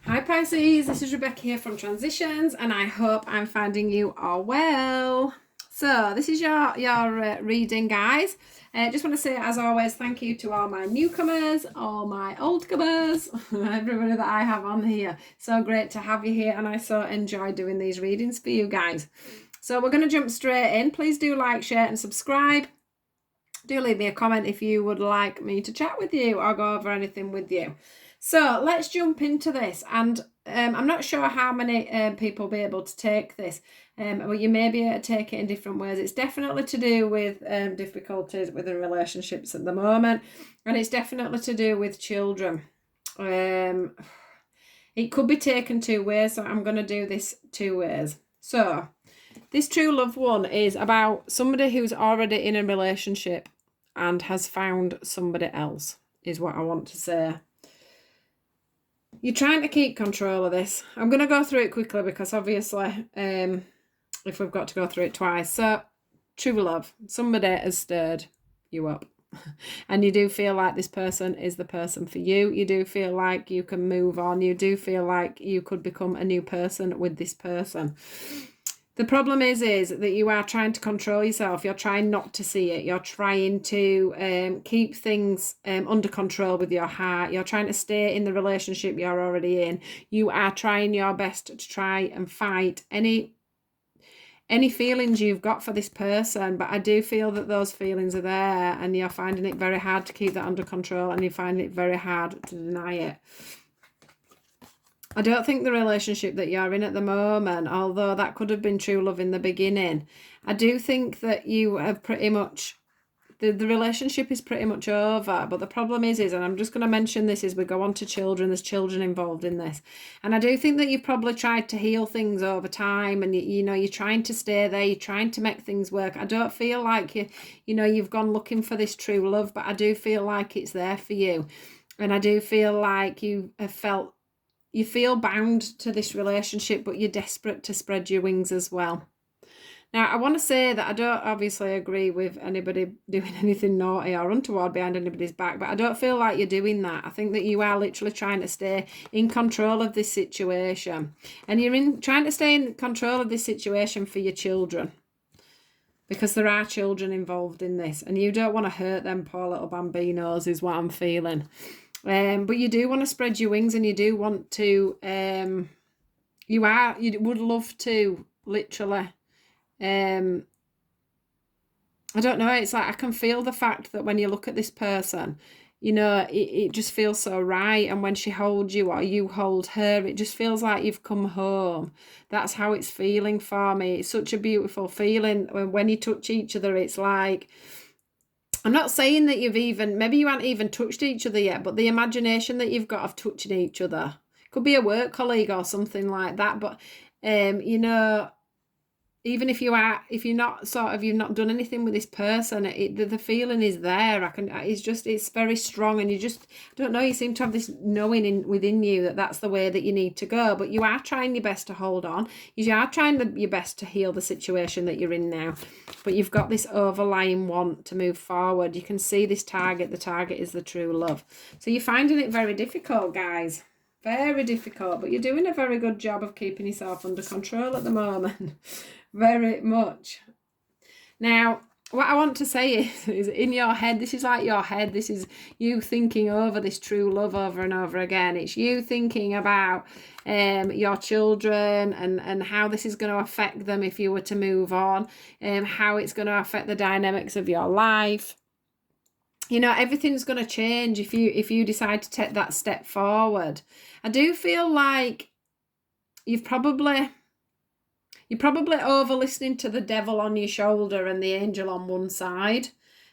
Hi Pisces, this is Rebecca here from Transitions, and I hope I'm finding you all well. So this is your reading, guys. Just want to say, as always, thank you to all my newcomers, all my oldcomers, everybody that I have on here. So great to have you here, and I so enjoy doing these readings for you guys. So we're going to jump straight in. Please do like, share, and subscribe. Do leave me a comment if you would like me to chat with you or go over anything with you. So let's jump into this, and I'm not sure how many people will be able to take this, but you may be able to take it in different ways. It's definitely to do with difficulties within relationships at the moment, and it's definitely to do with children. It could be taken two ways, so I'm going to do this two ways. So this true love one is about somebody who's already in a relationship and has found somebody else, is what I want to say. You're trying to keep control of this. I'm going to go through it quickly because obviously if we've got to go through it twice. So, true love. Somebody has stirred you up. And you do feel like this person is the person for you. You do feel like you can move on. You do feel like you could become a new person with this person. The problem is that you are trying to control yourself. You're trying not to see it. You're trying to keep things under control with your heart. You're trying to stay in the relationship you're already in. You are trying your best to try and fight any feelings you've got for this person. But I do feel that those feelings are there, and you're finding it very hard to keep that under control, and you're finding it very hard to deny it. I don't think the relationship that you're in at the moment, although that could have been true love in the beginning, I do think that you have pretty much, the relationship is pretty much over. But the problem is, and I'm just going to mention this as we go on to children, there's children involved in this. And I do think that you've probably tried to heal things over time, and you're trying to stay there, you're trying to make things work. I don't feel like you've gone looking for this true love, but I do feel like it's there for you. And I do feel like you feel bound to this relationship, but you're desperate to spread your wings as well. Now, I want to say that I don't obviously agree with anybody doing anything naughty or untoward behind anybody's back, but I don't feel like you're doing that. I think that you are literally trying to stay in control of this situation. And you're trying to stay in control of this situation for your children, because there are children involved in this, and you don't want to hurt them poor little bambinos, is what I'm feeling. But you do want to spread your wings, and you do want to, you would love to literally, I don't know, it's like I can feel the fact that when you look at this person, it just feels so right. And when she holds you or you hold her, it just feels like you've come home. That's how it's feeling for me. It's such a beautiful feeling. When you touch each other, it's like, I'm not saying that maybe you haven't even touched each other yet, but the imagination that you've got of touching each other, could be a work colleague or something like that. But, even if you've not done anything with this person, the feeling is there. It's very strong, and I don't know, you seem to have this knowing within you that that's the way that you need to go. But you are trying your best to hold on. You are trying your best to heal the situation that you're in now. But you've got this overlying want to move forward. You can see this target. The target is the true love. So you're finding it very difficult, guys. Very difficult, but you're doing a very good job of keeping yourself under control at the moment. Very much. Now, what I want to say is in your head, this is like your head. This is you thinking over this true love over and over again. It's you thinking about your children and how this is going to affect them if you were to move on, how it's going to affect the dynamics of your life. Everything's going to change if you decide to take that step forward. I do feel like you're probably over listening to the devil on your shoulder and the angel on one side.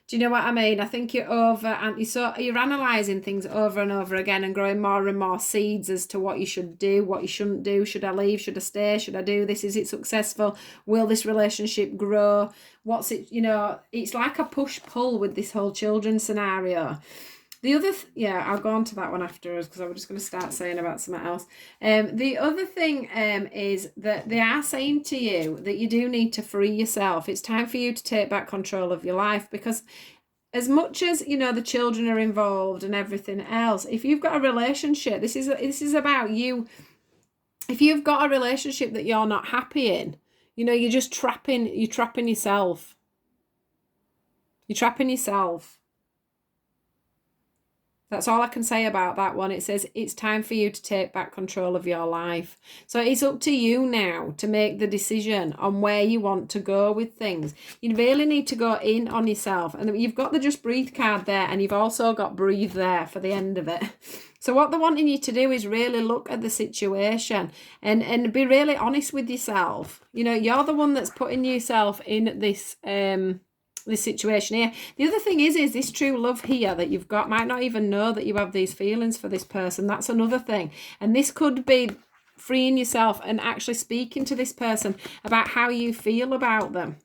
Do you know what I mean? I think you're analysing things over and over again and growing more and more seeds as to what you should do, what you shouldn't do. Should I leave? Should I stay? Should I do this? Is it successful? Will this relationship grow? What's it? It's like a push-pull with this whole children scenario. The other, I'll go on to that one afterwards because I'm just going to start saying about something else. The other thing is that they are saying to you that you do need to free yourself. It's time for you to take back control of your life, because as much as, you know, the children are involved and everything else, if you've got a relationship, this is about you. If you've got a relationship that you're not happy in, you know, you're trapping yourself. You're trapping yourself. That's all I can say about that one. It says it's time for you to take back control of your life. So it's up to you now to make the decision on where you want to go with things. You really need to go in on yourself. And you've got the Just Breathe card there, and you've also got Breathe there for the end of it. So what they're wanting you to do is really look at the situation and be really honest with yourself. You know, you're the one that's putting yourself in this situation here. The other thing is this true love here that you've got might not even know that you have these feelings for this person. That's another thing. And this could be freeing yourself and actually speaking to this person about how you feel about them.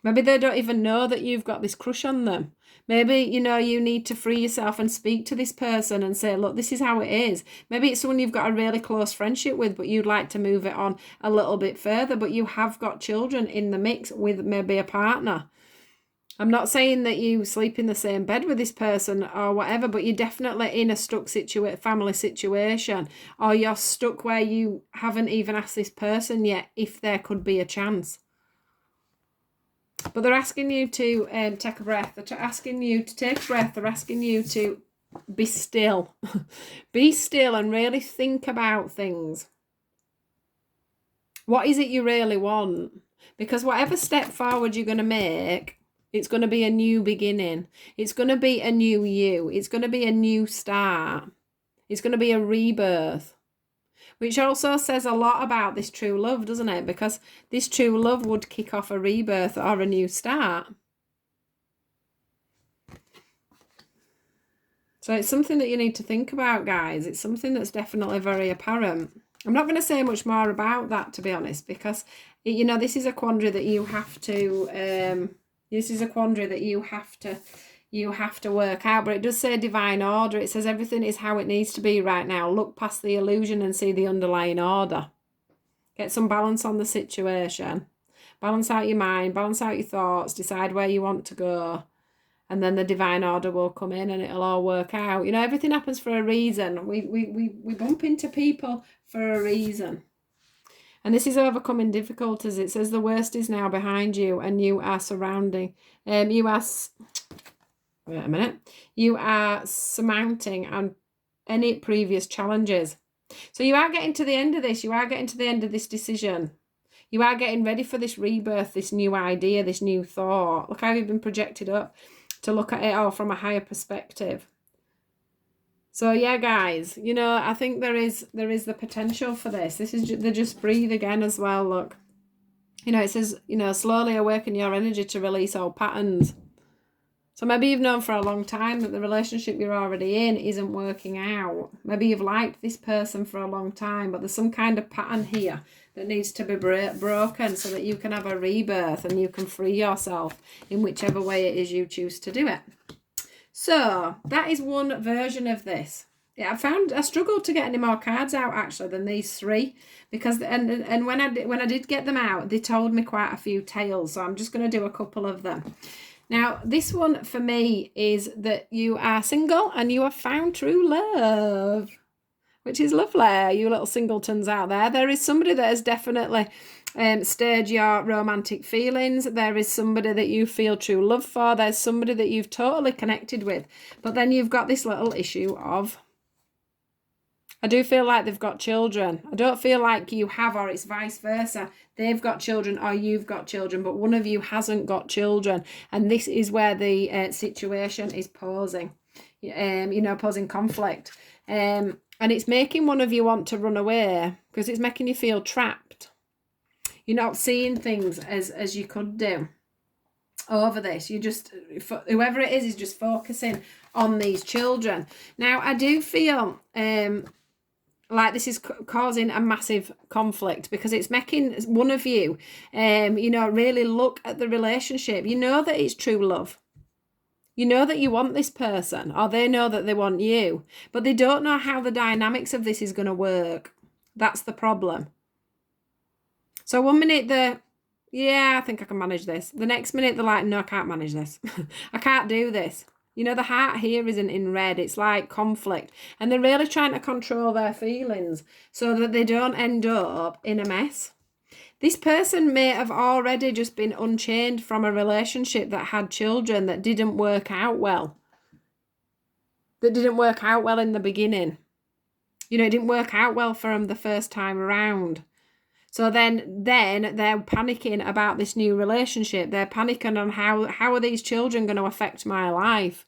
Maybe they don't even know that you've got this crush on them. Maybe, you know, you need to free yourself and speak to this person and say, look, this is how it is. Maybe it's someone you've got a really close friendship with, but you'd like to move it on a little bit further, but you have got children in the mix with maybe a partner. I'm not saying that you sleep in the same bed with this person or whatever, but you're definitely in a stuck family situation, or you're stuck where you haven't even asked this person yet if there could be a chance. But they're asking you to take a breath. They're asking you to take a breath. They're asking you to be still. Be still and really think about things. What is it you really want? Because whatever step forward you're going to make, it's going to be a new beginning. It's going to be a new you. It's going to be a new start. It's going to be a rebirth. Which also says a lot about this true love, doesn't it? Because this true love would kick off a rebirth or a new start. So it's something that you need to think about, guys. It's something that's definitely very apparent. I'm not going to say much more about that, to be honest, because, you know, this is a quandary that you have to... This is a quandary that you have to work out, but it does say divine order. It says everything is how it needs to be right now. Look past the illusion and see the underlying order. Get some balance on the situation. Balance out your mind, balance out your thoughts, decide where you want to go, and then the divine order will come in and it'll all work out. You know, everything happens for a reason. We bump into people for a reason. And this is overcoming difficulties. It says the worst is now behind you and you are surrounding. You are surmounting any previous challenges. So you are getting to the end of this. You are getting to the end of this decision. You are getting ready for this rebirth, this new idea, this new thought. Look how you've been projected up to look at it all from a higher perspective. So yeah, guys, you know, I think there is the potential for this. This is the Just Breathe again as well. Look, you know, it says, you know, slowly awaken your energy to release old patterns. So maybe you've known for a long time that the relationship you're already in isn't working out. Maybe you've liked this person for a long time, but there's some kind of pattern here that needs to be broken so that you can have a rebirth and you can free yourself in whichever way it is you choose to do it. So that is one version of this. Yeah, I struggled to get any more cards out actually than these three, because and when I did get them out, they told me quite a few tales. So I'm just going to do a couple of them. Now, this one for me is that you are single and you have found true love, which is lovely. You little singletons out there. There is somebody that has definitely stirred your romantic feelings. There is somebody that you feel true love for. There's somebody that you've totally connected with. But then you've got this little issue of, I do feel like they've got children. I don't feel like you have, or it's vice versa. They've got children or you've got children, but one of you hasn't got children. And this is where the situation is posing, posing conflict. And it's making one of you want to run away because it's making you feel trapped. You're not seeing things as you could do over this. You just, whoever it is just focusing on these children. Now, I do feel like this is causing a massive conflict because it's making one of you, really look at the relationship. You know that it's true love. You know that you want this person, or they know that they want you, but they don't know how the dynamics of this is going to work. That's the problem. So one minute yeah, I think I can manage this. The next minute they're like, no, I can't manage this. I can't do this. You know, the heart here isn't in red. It's like conflict. And they're really trying to control their feelings so that they don't end up in a mess. This person may have already just been unchained from a relationship that had children that didn't work out well. That didn't work out well in the beginning. You know, it didn't work out well for them the first time around. So then they're panicking about this new relationship. They're panicking on how are these children going to affect my life?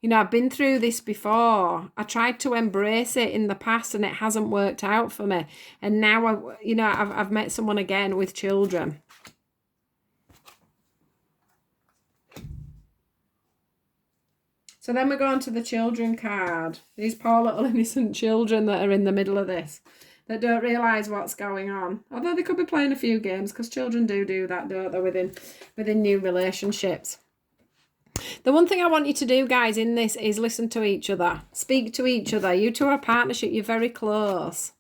You know, I've been through this before. I tried to embrace it in the past and it hasn't worked out for me. And now, I've met someone again with children. So then we go on to the children card. These poor little innocent children that are in the middle of this, that don't realise what's going on. Although they could be playing a few games, because children do that, don't they, within new relationships. The one thing I want you to do, guys, in this is listen to each other. Speak to each other. You two are a partnership. You're very close.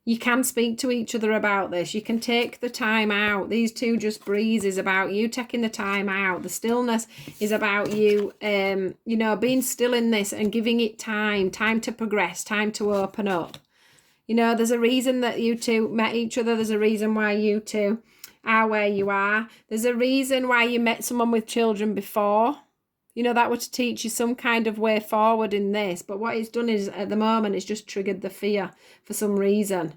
You can speak to each other about this. You can take the time out. These two just breeze is about you taking the time out. The stillness is about you, being still in this and giving it time to progress, time to open up. You know, there's a reason that you two met each other. There's a reason why you two are where you are. There's a reason why you met someone with children before. You know, that would teach you some kind of way forward in this. But what it's done is, at the moment, it's just triggered the fear for some reason.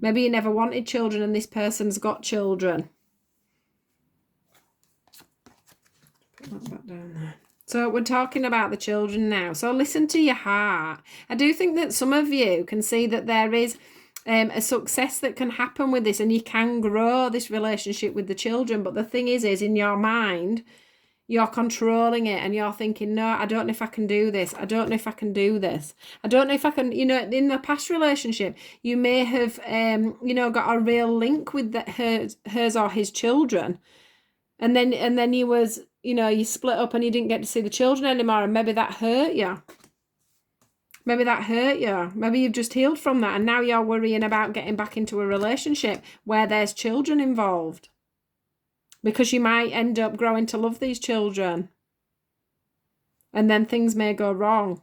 Maybe you never wanted children and this person's got children. Put that back down there. So we're talking about the children now. So listen to your heart. I do think that some of you can see that there is a success that can happen with this, and you can grow this relationship with the children. But the thing is in your mind, you're controlling it and you're thinking, no, I don't know if I can do this. I don't know if I can do this. I don't know if I can, in the past relationship, you may have, got a real link with hers or his children. And then you was, you split up and you didn't get to see the children anymore. And maybe that hurt you. Maybe you've just healed from that. And now you're worrying about getting back into a relationship where there's children involved. Because you might end up growing to love these children. And then things may go wrong.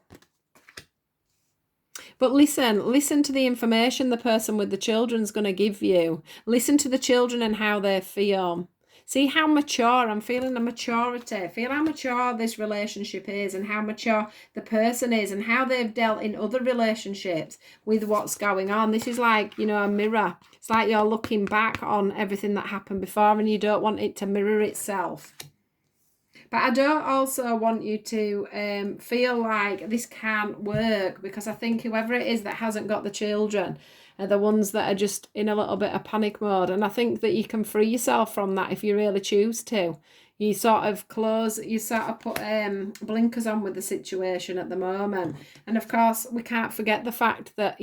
But listen to the information the person with the children's going to give you. Listen to the children and how they feel. See how mature, I'm feeling the maturity. Feel how mature this relationship is and how mature the person is and how they've dealt in other relationships with what's going on. This is like, a mirror. It's like you're looking back on everything that happened before and you don't want it to mirror itself. But I don't also want you to feel like this can't work, because I think whoever it is that hasn't got the children are the ones that are just in a little bit of panic mode. And I think that you can free yourself from that if you really choose to. You sort of put blinkers on with the situation at the moment. And of course, we can't forget the fact that,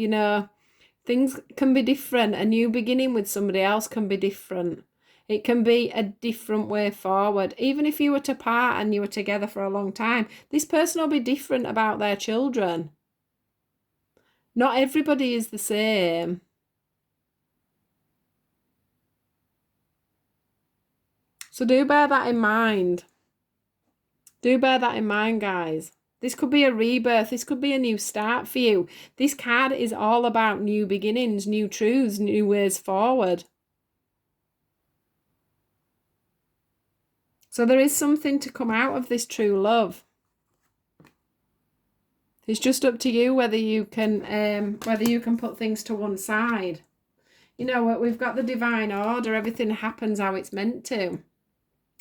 things can be different. A new beginning with somebody else can be different. It can be a different way forward. Even if you were to part and you were together for a long time, this person will be different about their children. Not everybody is the same. So do bear that in mind. Do bear that in mind, guys. This could be a rebirth. This could be a new start for you. This card is all about new beginnings, new truths, new ways forward. So there is something to come out of this true love. It's just up to you whether you can put things to one side. We've got the divine order. Everything happens how it's meant to.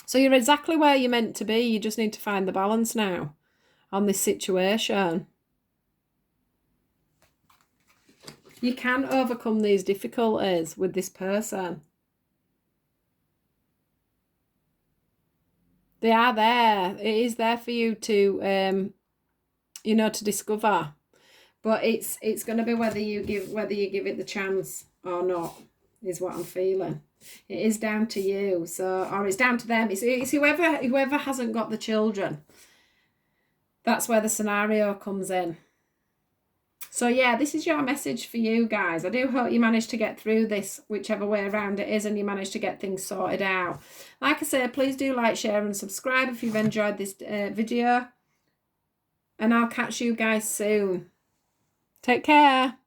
So you're exactly where you're meant to be. You just need to find the balance now on this situation. You can overcome these difficulties with this person. They are there. It is there for you to, to discover. But it's going to be whether you give it the chance or not, is what I'm feeling. It is down to you. Or it's down to them. It's whoever hasn't got the children. That's where the scenario comes in. So yeah, this is your message for you guys. I do hope you manage to get through this, whichever way around it is, and you manage to get things sorted out. Like I say, please do like, share and subscribe if you've enjoyed this video. And I'll catch you guys soon. Take care.